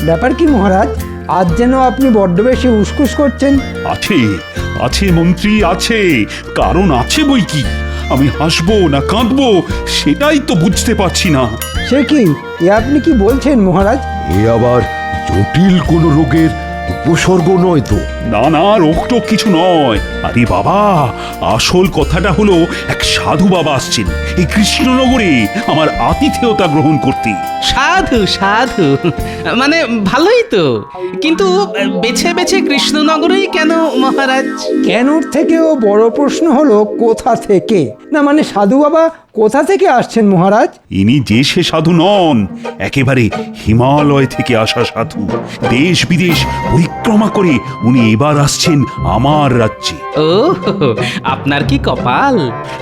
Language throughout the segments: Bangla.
ব্যাপার কি মহারাজ? আজ যেন আপনি বড্ড বেশি উসকুস করছেন। আছে আছে মন্ত্রী, আছে, কারণ আছে বই কি। আমি হাসবো না কাঁদবো সেটাই তো বুঝতে পারছি না। সে কি, এ আপনি কি বলছেন মহারাজ? এ আবার জটিল কোনো রোগের উপসর্গ নয় তো? না না, রোগটোক কিছু নয়। আরে বাবা, আসল কথাটা হলো এক সাধু বাবা আসছেন এই কৃষ্ণনগরে আমার আতিথেয়তা গ্রহণ করতে। সাধু সাধু, মানে ভালোই তো, কিন্তু বেছে বেছে কৃষ্ণনগরেই কেন মহারাজ? কেনর থেকেও বড় প্রশ্ন হলো কোথা থেকে। না মানে সাধু বাবা কোথা থেকে আসছেন মহারাজ? ইনি যে সে সাধু নন, একেবারে হিমালয় থেকে আসা সাধু। দেশ বিদেশ পরিক্রমা করে উনি এবার আসছেন আমার রাজ্যে। ও, আপনার কি কপাল!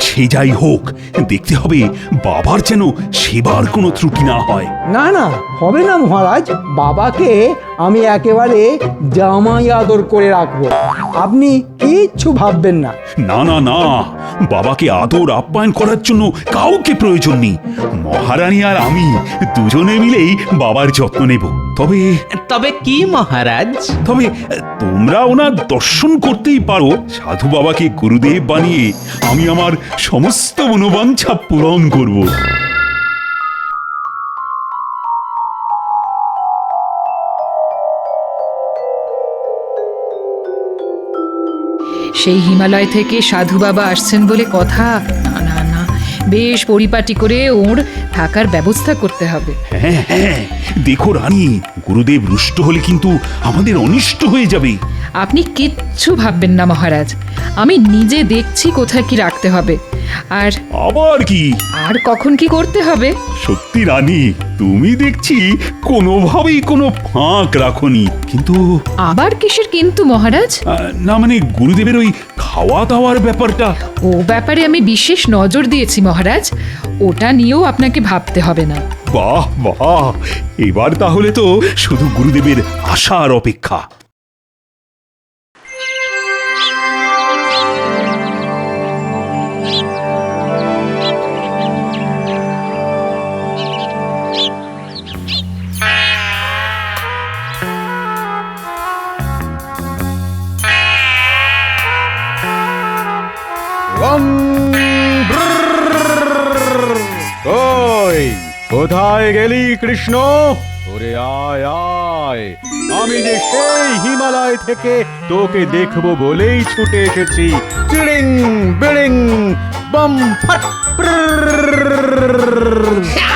সে যাই হোক, দেখতে হবে বাবার যেন সেবার কোনো ত্রুটি না হয়। না না, হবে না মহারাজ। বাবাকে আমি একেবারে জামাই আদর করে রাখবো, আপনি কিচ্ছু ভাববেন না। না না না, বাবাকে আদর আপ্যায়ন করার জন্য কাউকে প্রয়োজন নেই। মহারানী আর আমি দুজনে মিলেই বাবার যত্ন নেব। তবে তবে কি মহারাজ? তবে তোমরা ওনার দর্শন করতেই পারো। সাধু বাবাকে গুরুদেব বানিয়ে আমি আমার সমস্ত মনোবাঞ্ছা পূরণ করব। সেই হিমালয় থেকে সাধু বাবা আসছেন বলে কথা। না না না, বেশ পরিপাটি করে ওর থাকার ব্যবস্থা করতে হবে। হ্যাঁ হ্যাঁ, দেখো রানী, গুরুদেব রুষ্ট হলে কিন্তু আমাদের অনিষ্ট হয়ে যাবে। আপনি কিচ্ছু ভাববেন না মহারাজ, আমি নিজে দেখছি কোথায় কি রাখতে হবে, আর আবার কি? আর কখন কি করতে হবে। সত্যি রানী, তুমি দেখছি কোনোভাবেই কোনো ফাঁক রাখোনি। কিন্তু আবার কিসের কিন্তু মহারাজ? না মানে গুরুদেবের ওই খাওয়া দাওয়ার ব্যাপারটা। ও ব্যাপারে আমি বিশেষ নজর দিয়েছি মহারাজ, ওটা নিয়েও আপনাকে ভাবতে হবে না। বাহ বাহ, এবার তাহলে তো শুধু গুরুদেবের আশার অপেক্ষা। ওই কোথায় গেলি কৃষ্ণ? ওরে আয় আয়, আমি যে সেই হিমালয় থেকে তোকে দেখবো বলেই ছুটে এসেছি। চিড়িং বিড়িং বম ফাট।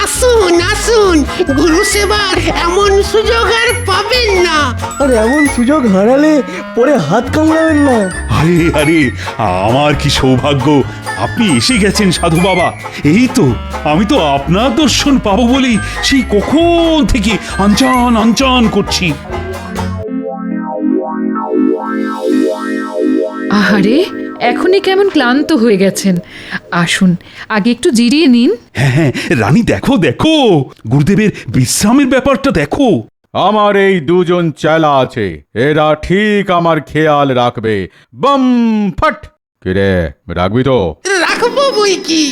আসুন আসুন, গুরু সেবার এমন সুযোগ আর পাবেন না। আর এমন সুযোগ হারালে পরে হাত কামড়াবেন না। আরে আরে, আমার কি সৌভাগ্য, আপনি এসে গেছেন সাধু বাবা। এই তো, আমি তো আপনার দর্শন পাবো বলেই সেই কখন থেকে আনচান আনচান করছি। আহারে, এখনই কেমন ক্লান্ত হয়ে গেছেন। আসুন, আগে একটু জিরিয়ে নিন। হ্যাঁ হ্যাঁ রানী, দেখো দেখো, গুরুদেবের বিশ্রামের ব্যাপারটা দেখো। আমার এই দুজন চেলা আছে, এরা ঠিক আমার খেয়াল রাখবে। বম ফাট। কিরে, রাখবি তো? রাখবো বই কি,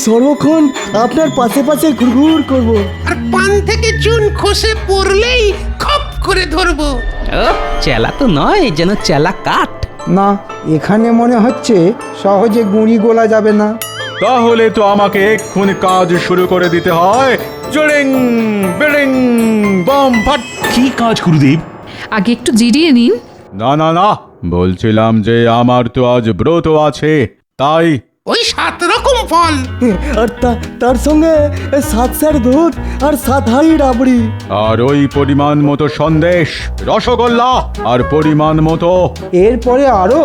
সর্বক্ষণ আপনার পাশে পাশে ঘুরঘুর করব। আর পান থেকে চুন খসে পড়লেই খপ করে ধরবো। ও, চেলা তো নয়, যেন চেলা কাঠ। না, এখানে মনে হচ্ছে সহজে গুঁড়ি গোলা যাবে না। তাহলে তো আমাকে এক্ষুনি কাজ শুরু করে দিতে হয়। জড়িং বিড়িং বম ফাট। কি কাজ গুরুদেব? আগে একটু জিরিয়ে নিন। না না না, বলছিলাম যে আমার তো আজ ব্রত আছে, তাই। ওই 7 রকম ফল, আর তার সঙ্গে 7 সের দুধ আর 7 হাঁড়ি রাবড়ি। আর ওই পরিমাণ মতো সন্দেশ, রসগোল্লা, আর পরিমাণ মতো। এরপরে আরো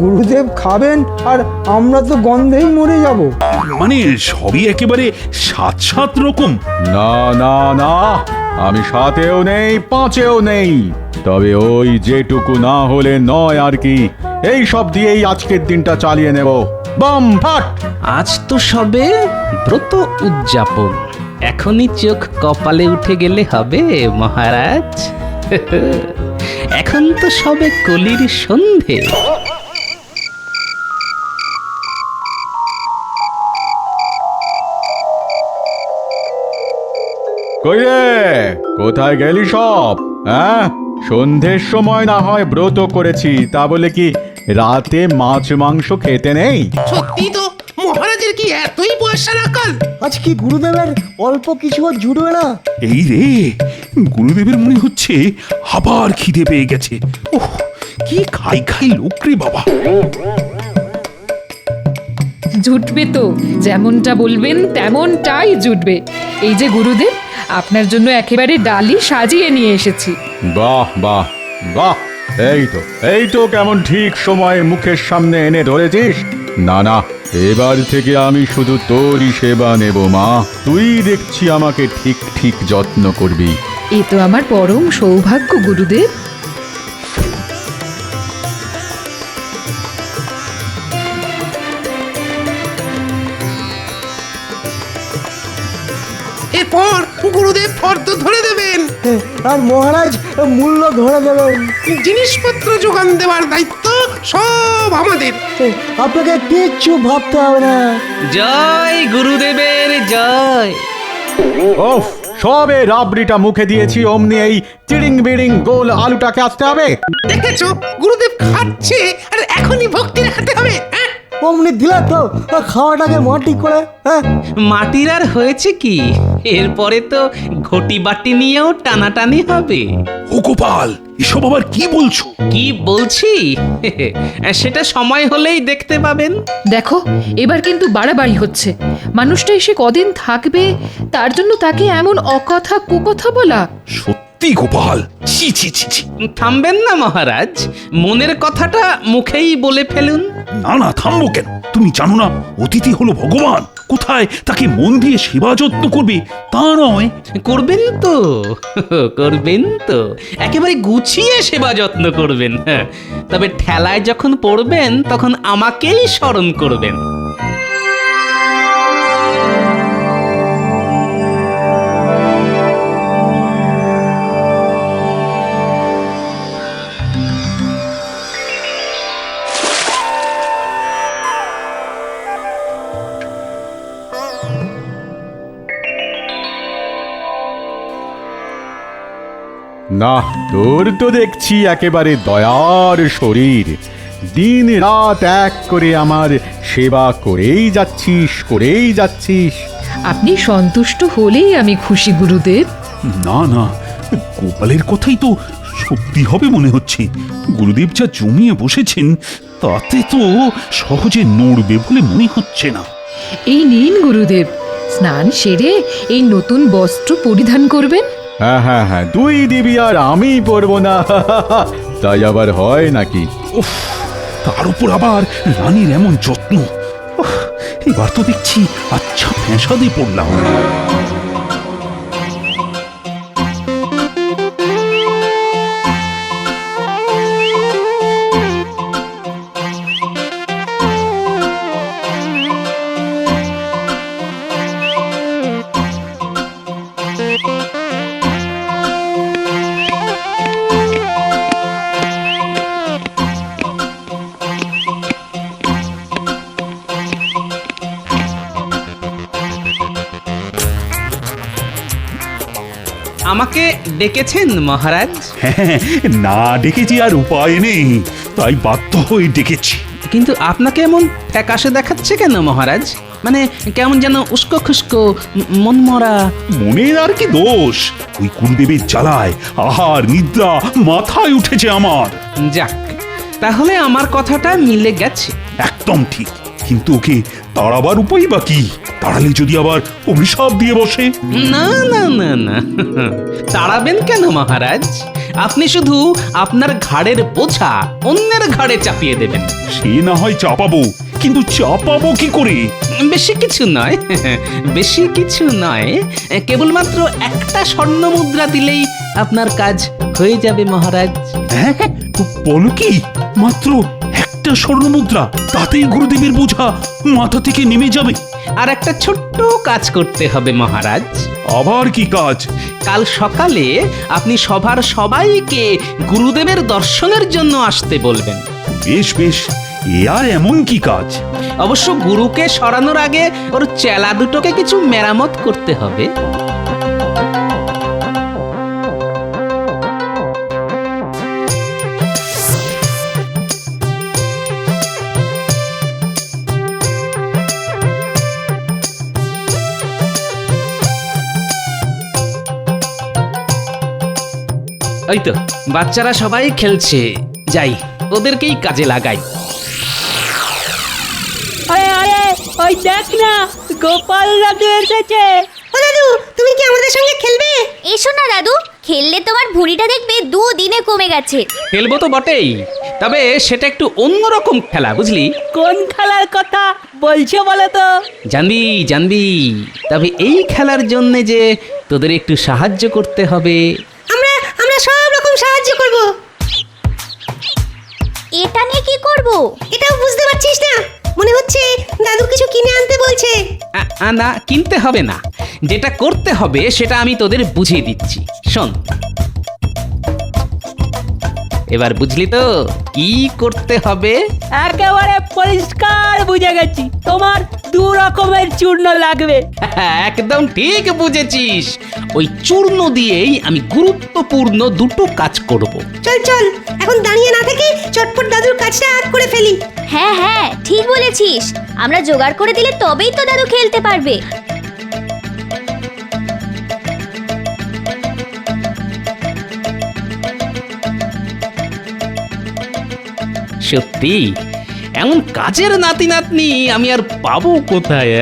গুরুদেব খাবেন আর আমরা তো গন্ধেই মরে যাব। মানে সবই একেবারে 7 রকম? না না না, আমি 7-এও নেই, 5-এও নেই। তবে ওই যেটুকু না হলে নয় আর কি, এই সব দিয়েই আজকের দিনটা চালিয়ে নেব। বম ফাট। আজ তো সবে ব্রত উদযাপন, এখনই চোখ কপালে উঠে গেলে হবে মহারাজ? এখন তো সবে কলির সন্ধে। কই রে, কোথায় গেলি সব? হ্যাঁ, সন্ধ্যের সময় না হয় ব্রত করেছি, তা বলে কি রাতে মাছ মাংস খেতে নেই? সত্যি তো মহারাজের কি এতই পয়সা রাখাল? আজ কি গুরুদেবের অল্প কিছু জুটবে না? এই রে, গুরুদেবের মনে হচ্ছে আবার খিদে পেয়ে গেছে। ওহ, কি খাই খাই লোক রে বাবা। জুটবে তো, যেমনটা বলবেন তেমনটাই জুটবে। এই যে গুরুদেব, আপনার জন্য একেবারে ডালি সাজিয়ে নিয়ে এসেছি। বাহ বাহ বাহ, এই তো কেমন ঠিক সময়ে মুখের সামনে এনে ধরেছিস। না না, এবার থেকে আমি শুধু তোরই সেবা নেব মা। তুই দেখছি আমাকে ঠিক ঠিক যত্ন করবি। এ তো আমার পরম সৌভাগ্য গুরুদেব। এরপর গুরুদেব ফর্দ ধরে দেবেন, আর মহারাজ মূল্য ধরে দেবেন। জিনিসপত্র যোগান দেওয়ার দায়িত্ব সব আমাদের। আপনাকে কিচ্ছু ভাবতে হবে না। জয় গুরুদেবের জয়। ওফ, সবে রাবড়িটা মুখে দিয়েছি, অমনি এই চিড়িং বিড়িং গোল আলুটাকে আসতে হবে। দেখেছো গুরুদেব খাচ্ছে আর এখনই ভক্তি দেখাতে হবে, হ্যাঁ? অমনি দিলে তো খাওয়াটাকে মাটি করে। হ্যাঁ, মাটির আর হয়েছে কি, এরপরে তো ঘটি বাটি নিয়েও টানাটানি হবে। ও গোপাল, এসব আবার কি বলছো? কি বলছি সেটা সময় হলেই দেখতে পাবেন। দেখো, এবার কিন্তু বাড়াবাড়ি হচ্ছে। মানুষটা এসে কদিন থাকবে, তার জন্য তাকে এমন অকথা কুকথা বলা। সত্যি গোপাল, ছি ছি ছি ছি। থামবেন না মহারাজ, মনের কথাটা মুখেই বলে ফেলুন। না না, থামবো কেন? তুমি জানো না অতিথি হলো ভগবান, কোথায় তাকে মন দিয়ে সেবা যত্ন করবে তা নয়। করবেন তো, করবেন তো, একেবারে গুছিয়ে সেবা যত্ন করবেন। হ্যাঁ, তবে ঠেলায় যখন পড়বেন তখন আমাকেই স্মরণ করবেন। না, তোর তো দেখছি একেবারে দয়ার শরীর। দিন রাত এক করে আমার সেবা করেই যাচ্ছিস। আপনি সন্তুষ্ট হলেই আমি খুশি গুরুদেব। না না, গোপালের কথাই তো সত্যি হবে মনে হচ্ছে। গুরুদেব যা জমিয়ে বসেছেন তাতে তো সহজে নড়বে বলে মনে হচ্ছে না। এই নিন গুরুদেব, স্নান সেরে এই নতুন বস্ত্র পরিধান করবেন। হ্যাঁ হ্যাঁ হ্যাঁ, তুই দিবি আর আমি পরবো না, তাই আবার হয় নাকি? উফ, তার উপর আবার রানীর এমন যত্ন। উফ, এবার তো দেখছি আচ্ছা ফ্যাসাদে পড়লাম। আমাকে ডেকেছেন মহারাজ? হ্যাঁ, না ডেকেছি আর উপায় নেই, তাই বাধ্য হয়ে ডেকেছি। কিন্তু আপনাকে এমন ফ্যাকাশে দেখাচ্ছে কেন মহারাজ? মানে কেমন যেন উস্কো খুস্কো, মনমরা। মনের আর কি দোষ, ওই গুরুদেবের জ্বালায় আহার নিদ্রা মাথায় উঠেছে আমার। যাক, তাহলে আমার কথাটা মিলে গেছে। একদম ঠিক, কিন্তু ওকে তাড়াবার উপায় বা কি? তাড়ালে যদি আবার অভিশাপ দিয়ে বসে? না না না না, তাড়াবেন কেন মহারাজ? আপনি শুধু আপনার ঘাড়ের বোঝা অন্যের ঘাড়ে চাপিয়ে দেবেন। সে না হয় চাপাবো, কিন্তু চাপাবো কি করে? বেশি কিছু নয়, বেশি কিছু নয়, কেবলমাত্র একটা স্বর্ণ মুদ্রা দিলেই আপনার কাজ হয়ে যাবে মহারাজ। হ্যাঁ, বলো কি? মাত্র একটা স্বর্ণ মুদ্রা, তাতেই গুরুদেবের বোঝা মাথা থেকে নেমে যাবে? আর একটা ছোট্ট কাজ করতে হবে মহারাজ। আবার কি কাজ? কাল সকালে আপনি সভার সবাইকে গুরুদেবের দর্শনের জন্য আসতে বলবেন। বেশ বেশ, এ আর এমন কি কাজ? অবশ্য গুরুকে সরানোর আগে ওর চেলা দুটোকে কিছু মেরামত করতে হবে। ওই তো বাচ্চারা সবাই খেলছে, যাই ওদেরকেই কাজে লাগাই। আরে আরে ওই দেখ না, গোপাল দাদু এসেছে। ও দাদু, তুমি কি আমাদের সঙ্গে খেলবে? এসো না দাদু, খেললে তোমার ভুঁড়িটা দেখবে 2 দিনে কমে গেছে। খেলবো তো বটেই, তবে সেটা একটু অন্যরকম খেলা, বুঝলি? কোন খেলার কথা বলছো বলো তো? জানবি জানবি, তবে এই খেলার জন্য যে তোদের একটু সাহায্য করতে হবে। আমরা সব রকম সাহায্য করব। এটা নিয়ে কি করব? এটাও বুঝতে পারছিস না? মনে হচ্ছে দাদু কিছু কিনে আনতে বলছে। না, কিনতে হবে না, যেটা করতে হবে সেটা আমি তোদের বুঝিয়ে দিচ্ছি, শোন। এবার বুঝলি তো কি করতে হবে? একেবারে পরিষ্কার বুঝে গেছি, তোমার 2 রকমের চূর্ণ লাগবে। একদম ঠিক বুঝেছিস, ওই চূর্ণ দিয়েই আমি গুরুত্বপূর্ণ 2টো কাজ করব। চল চল, এখন দাঁড়িয়ে না থেকে চটপট দাদুর কাজটা করে ফেলি। হ্যাঁ হ্যাঁ, ঠিক বলেছিস। আমরা জোগাড় করে দিলে তবেই তো দাদু খেলতে পারবে। সত্যি এমন কাজের নাতি নাতনি আমি আর পাবো কোথায়?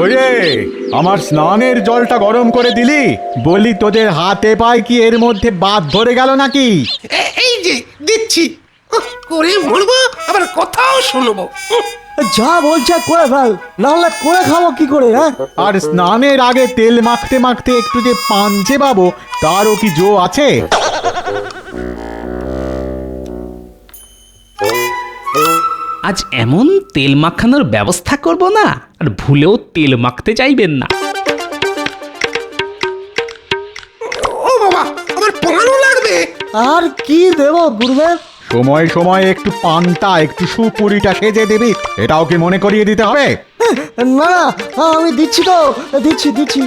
ওরে, আমার স্নানের জলটা গরম করে দিলি? বলি তোদের হাতে পায় কি এর মধ্যে বাদ ধরে গেল নাকি? এই যে দিচ্ছি, করে মরবো আবার কথাও শুনবো। যা বলছে করে ফেল, নাহলে করে খাবো কি করে? হ্যাঁ, আর স্নানের আগে তেল মাখতে মাখতে একটু যে পাঞ্চে পাবো, তারও কি জো আছে? আজ এমন তেল মাখানোর ব্যবস্থা করব না, আর ভুলেও তেল মাখতে চাইবেন না। ও বাবা, আমার পানও লাগবে। আর কি দেব গুরুদেব? সময় সময় একটু পানটা একটু সুপুরিটা সেজে দিবি, এটাও কি মনে করিয়ে দিতে হবে? না না, আমি দিচ্ছি তো, দিচ্ছি।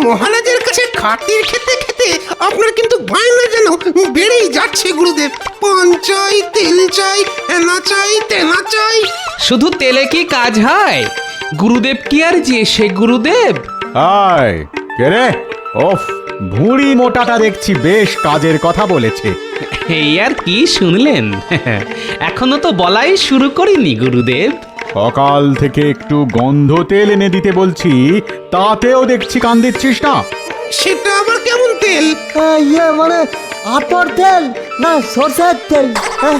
মহারাজের কাছে খাতির খেতে খেতে আপনার কিন্তু বায়না যেন বেড়েই যাচ্ছে গুরুদেব। পান চাই, তেল চাই, এনা চাই, তেনা চাই। শুধু তেলে কি কাজ হয়? গুরুদেব কি আর যে সে গুরুদেব? আয় কে রে? ওফ, ভুঁড়ি মোটাটা দেখছি বেশ কাজের কথা বলেছে। এই আর কি শুনলেন? এখনো তো বলাই শুরু করিনি গুরুদেব। সকাল থেকে একটু গন্ধ তেল এনে দিতে বলছি, তাতেও দেখছি কান দিচ্ছিস না। সেটা আবার কেমন তেল? ইয়ে মানে আতর তেল না সরষের তেল? হ্যাঁ,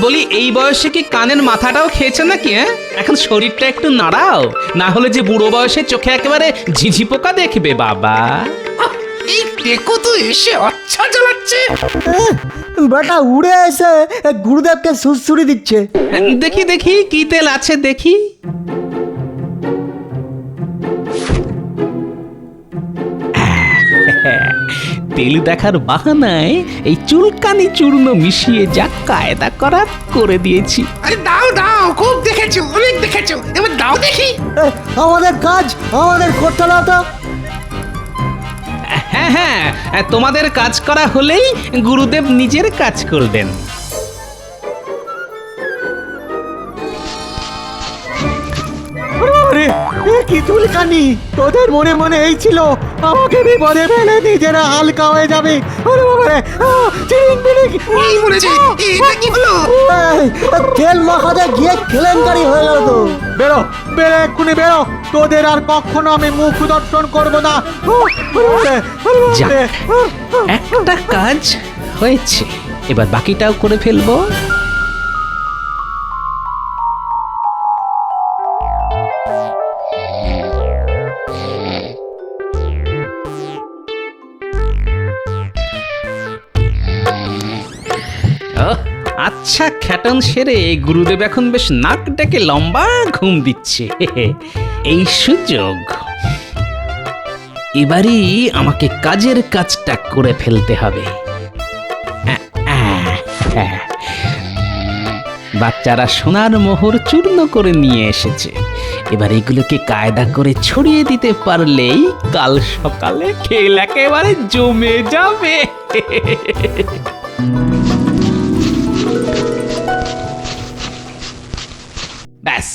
বলি এই বয়সে কি কানের মাথাটাও খেয়েছে নাকি? এখন শরীরটা একটু নাড়াও, না হলে যে বুড়ো বয়সে চোখে একেবারে ঝিঝি পোকা দেখবে বাবা। এই টেকো তো এসে আচ্ছা জ্বালাচ্ছে। বেটা উড়ে এসে গুরুদেবকে সুরসুরি দিচ্ছে। দেখি দেখি কি তেল আছে দেখি। তেল দেখার বাহানায় এই চুলকানি চূর্ণ মিশিয়ে যা কায়দা করা করে দিয়েছি। আরে দাও দাও, খুব দেখেছো, অনেক দেখেছো, এবার দাও দেখি। আমাদের কাজ আমাদের করতে না তো? হ্যাঁ হ্যাঁ, তোমাদের কাজ করা হলেই গুরুদেব নিজের কাজ করবেন। আরে এ কি চুলকানি! তোদের মনে মনে এই ছিল আমাকে বিপদে ফেলে নিজেরা হালকা হয়ে যাবে। ওরে বাবা রে, চিরিং বিরিং! এই মরেছে, এটা কি হলো? এই, তেল মাখাতে গিয়ে কেলেঙ্কারি হয়ে গেল তো। বেরো বেরো, এক্ষুনি বেরো, তোদের আর কখনো আমি মুখ দর্শন করবো না। যাক, একটা কাজ হয়েছে, এবার বাকিটাও করে ফেলবো। আচ্ছা, খ্যাটন সেরে গুরুদেব এখন বেশ নাক ডেকে লম্বা ঘুম দিচ্ছে। এই সুযোগ, এবারই আমাকে কাজের কাজটা করে ফেলতে হবে। বাচ্চারা সোনার মোহর চূর্ণ করে নিয়ে এসেছে, এবার এগুলোকে কায়দা করে ছড়িয়ে দিতে পারলেই কাল সকালে খেল একেবারে জমে যাবে। ব্যাস,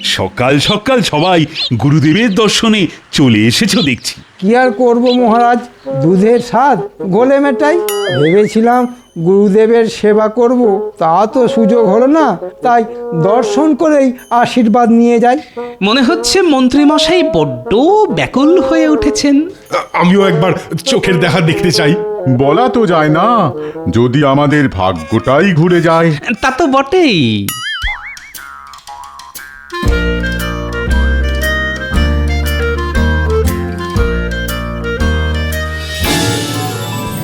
সকাল সকাল সবাই গুরুদেবের দর্শনে চলে এসেছো দেখছি। কি আর করব মহারাজ, দুধের স্বাদ গোলে মেটাই। ভেবেছিলাম গুরুদেবের সেবা করব, তা তো সুযোগ হলো না, তাই দর্শন করেই আশীর্বাদ নিয়ে যাই। মনে হচ্ছে মন্ত্রী মশাই বড্ড ব্যাকুল হয়ে উঠেছেন। আমিও একবার চোখের দেখা দেখতে চাই। বলা তো যায় না, যদি আমাদের ভাগ্যটাই ঘুরে যায়। তা তো বটেই।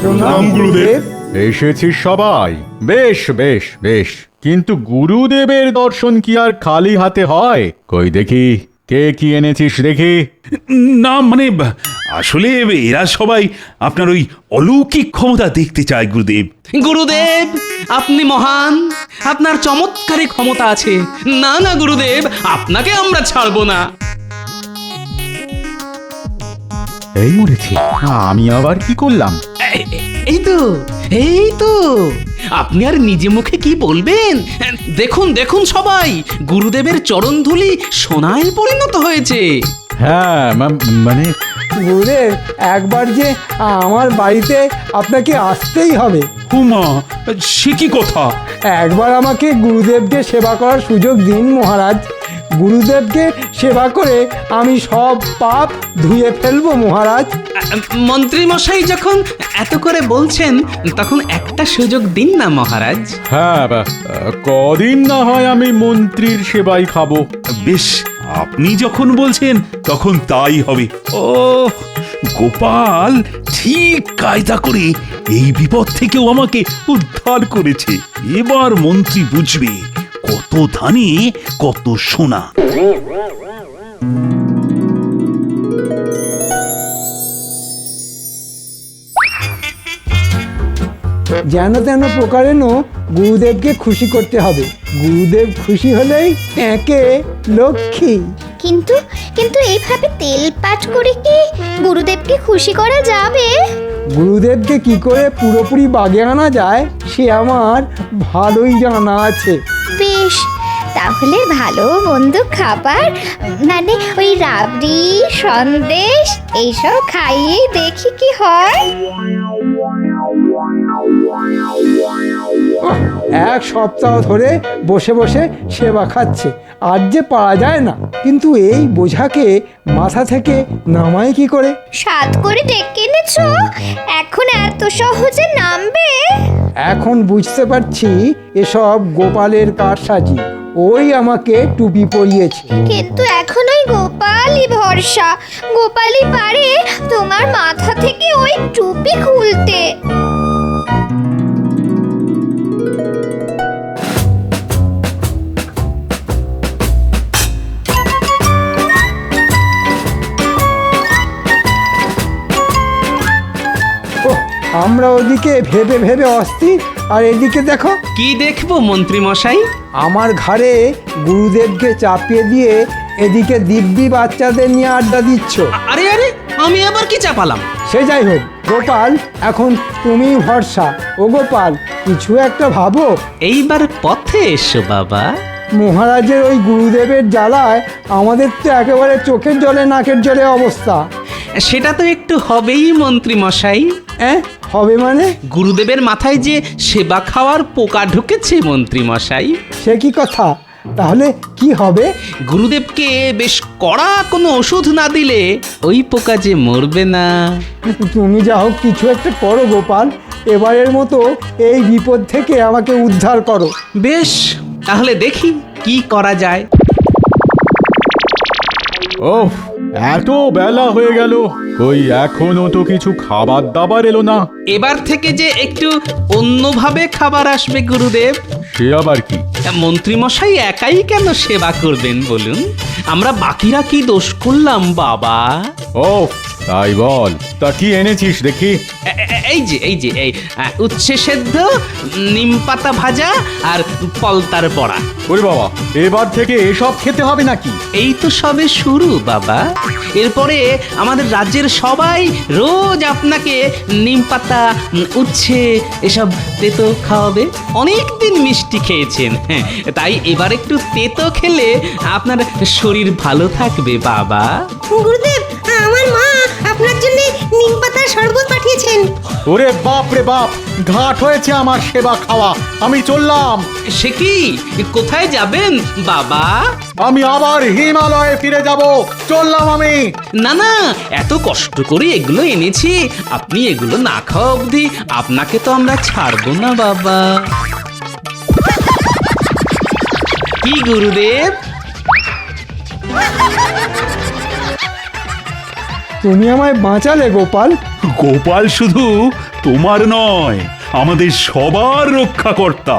প্রণাম গুরুদেব। এসেছিস সবাই, বেশ বেশ বেশ, কিন্তু গুরুদেবের দর্শন কি আর খালি হাতে হয়? কই দেখি, কে কি এনেছিস দেখি। না মানে আসলে এরা সবাই আপনার ওই অলৌকিক ক্ষমতা দেখতে চায় গুরুদেব। গুরুদেব, আপনি মহান, আপনার চমৎকারী ক্ষমতা আছে। না না গুরুদেব, আপনাকে আমরা ছাড়বো না। এই মরেছি, আমি আবার কি করলাম? এই তো, এই তো, আপনি আর নিজে মুখে কি বলবেন? দেখুন দেখুন সবাই, গুরুদেবের চরণধুলি সোনায় পরিণত হয়েছে। হ্যাঁ মানে গুরুদেব, একবার যে আমার বাড়িতে আপনাকে আসতেই হবে। হুমা, সে কি কথা? একবার আমাকে গুরুদেবকে সেবা করার সুযোগ দিন মহারাজ। গুরুদেবকে সেবা করে আমি সব পাপ ধুয়ে ফেলবো মহারাজ। মন্ত্রী মশাই যখন এত করে বলছেন, তখন একটা সুযোগ দিন না মহারাজ। হ্যাঁ, কদিন না হয় আমি মন্ত্রীর সেবাই খাবো। বেশ, আপনি যখন বলছেন তখন তাই হবে। ও গোপাল ঠিক কায়দা করে এই বিপদ থেকেও আমাকে উদ্ধার করেছে। এবার মন্ত্রী বুঝবে কত ধানে কত সোনা। যেন তেন প্রকারেণ গুরুদেবকে খুশি করতে হবে। গুরুদেব খুশি হলেই একে লক্ষ্মী। কিন্তু কিন্তু এইভাবে তেল পাট করে কি গুরুদেবকে খুশি করা যাবে? গুরুদেবকে কি করে পুরোপুরি বাগে আনা যায় সে আমার ভালোই জানা আছে। বেশ, তাহলে ভালো মন্দ খাবার, মানে ওই রাবড়ি সন্দেশ এইসব খাইয়ে দেখি কি হয়। এক সপ্তাহ ধরে বসে বসে সেবা খাচ্ছে, আর যে পারা যায় না। কিন্তু এই বোঝাকে মাথা থেকে নামাই কি করে? সাত করে ডেকে এনেছো, এখন এত সহজে নামবে? এখন বুঝতে পারছি এসব গোপালের কারসাজি। ওই আমাকে টুপি পরিয়েছে। কিন্তু এখন ওই গোপালই ভরসা, গোপালই পারে তোমার মাথা থেকে ওই টুপি খুলতে। আমরা ওদিকে ভেবে ভেবে অস্থির, আর এদিকে দেখো। কি দেখবো মন্ত্রী মশাই? আমার ঘাড়ে গুরুদেবকে চাপিয়ে দিয়ে এদিকে দিব্যি বাচ্চাদের নিয়ে আড্ডা দিচ্ছ। আরে আরে, আমি আবার কি চাপালাম? সে যাই হোক গোপাল, এখন তুমি ভরসা। ও গোপাল, কিছু একটা ভাবো। এইবার পথে এসো বাবা। মহারাজের ওই গুরুদেবের জ্বালায় আমাদের তো একেবারে চোখের জলে নাকের জলে অবস্থা। সেটা তো একটু হবেই মন্ত্রী মশাই। হবে মানে? গুরুদেবের মাথায় যে সেবা খাওয়ার পোকা ঢুকেছে মন্ত্রী মশাই। সে কি কথা? তাহলে কি হবে? গুরুদেবকে বেশ কড়া কোনো ওষুধ না দিলে ওই পোকা যে মরবে না। তুমি যা হোক কিছু একটা করো গোপাল, এবারের মতো এই বিপদ থেকে আমাকে উদ্ধার করো। বেশ, তাহলে দেখি কি করা যায়। ওহ, এত বেলা হয়ে গেল, কই এখনো তো কিছু খাবার দাবার এলো না। এবার থেকে যে একটু অন্যভাবে খাবার আসবে গুরুদেব। সে আবার কি? মন্ত্রী মশাই একাই কেন সেবা করবেন বলুন? আমরা বাকিরা কি দোষ করলাম বাবা? ও তাই বল, তা কি এনেছিস দেখি? এই উচ্ছে সেদ্ধ, নিম পাতা ভাজা আর পলতার বড়া। ওরে বাবা, এবার থেকে এসব খেতে হবে নাকি? এই তো সবে শুরু বাবা। এরপরে আমাদের রাজ্যের সবাই রোজ আপনাকে নিম পাতা, উচ্ছে এসব তেতো খাওয়াবে। অনেক দিন মিষ্টি খেয়েছেন, হ্যাঁ, তাই এবার একটু তেতো খেলে আপনার শরীর ভালো থাকবে বাবা। গুরুদেব, আমার মা আপনার জন্য নিম পাতার শরবত পাঠিয়েছেন। ওরে বাপ রে বাপ, ঘাট হয়েছে আমার সেবা খাওয়া। আমি চললাম। সে কি, কোথায় যাবেন বাবা? আমি আবার হিমালয়ে ফিরে যাব। চললাম আমি। না না, এত কষ্ট করে এগুলো এনেছি, আপনি এগুলো না খাওয়া অবধি আপনাকে তো আমরা ছাড়বো না বাবা। কি গুরুদেব? তুমি আমায় বাঁচালে গোপাল। গোপাল শুধু তোমার নয়, আমাদের সবার রক্ষাকর্তা।